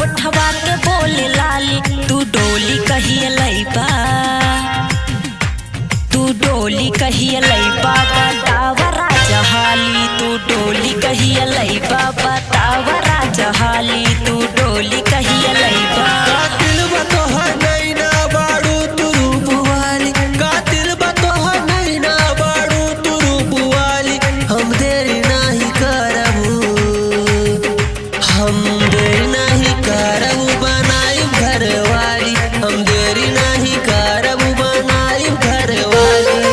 होठवा के बोले लाली तू डोली कहिए लइबा, तू डोली कहिए लइबा बतावा राजा हाली, तू डोली कहिए लइबा बतावा राजा हाली, तू डोली कहिए लइबा। कातिल बा तोहर नैना बाड़ू तू रूप वाली, कातिल बा तोहर नैना बाड़ू तू रूप वाली। हम देरी नहीं करबू, हम देरी नहीं करबू बनाई घर वाली, हम देरी नहीं करबू बनाई घर वाली।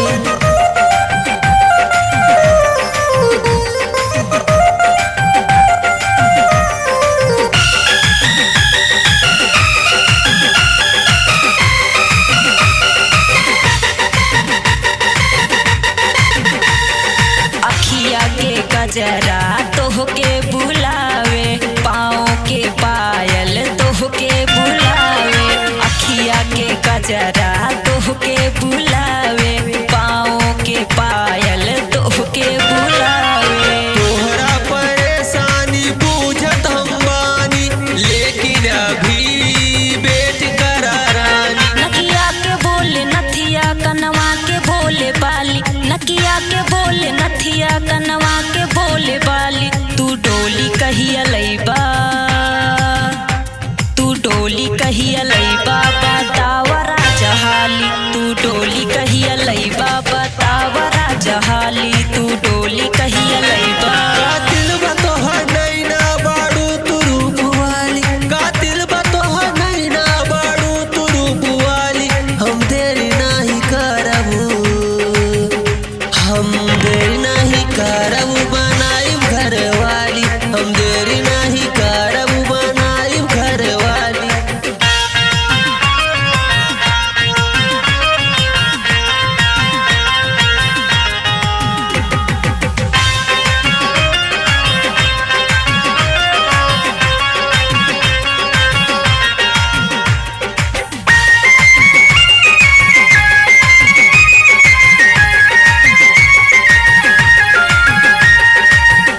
अखिया के गजरा तोहके बुलावे, पाँव के पायल तोहके बुलावे, अखिया के गजरा तोहके बुलावे, पाँव के पायल तोहके बुलावे। तोहरा परेशानी बूझत हम बानी, लेकिन अभी बेट करा रानी। नकिया के बोले नथिया कनवा के बोले बाली, नकिया के बोले नथिया कनवा के बोले बाली, तू डोली कहिया लइबा, तू डोली कहिया लइबा बतावा राजा हाली, तू डोली कहिया लइबा बतावा राजा हाली, तू डोली कहिया लइबा। कातिल बा तोहर नैना बाड़ू तू रूप वाली, कातिल बा तोहर नैना बाड़ू तू रूप वाली। हम देरी नहीं करबू, हम देरी नहीं करबू बनाई घर वाली, हम देरी नहीं करबू बनाई घर वाली।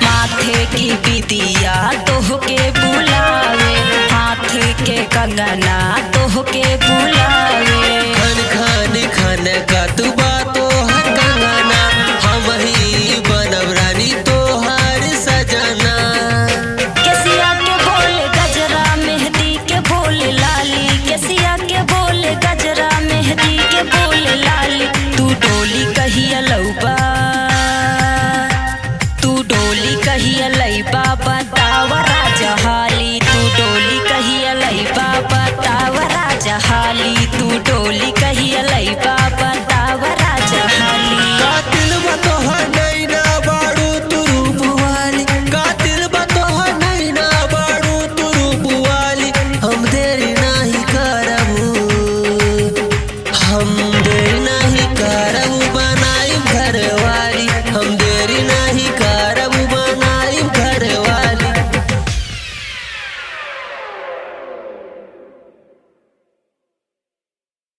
माथे की बिदिया तोहके बुलावे, हाथ के कंगना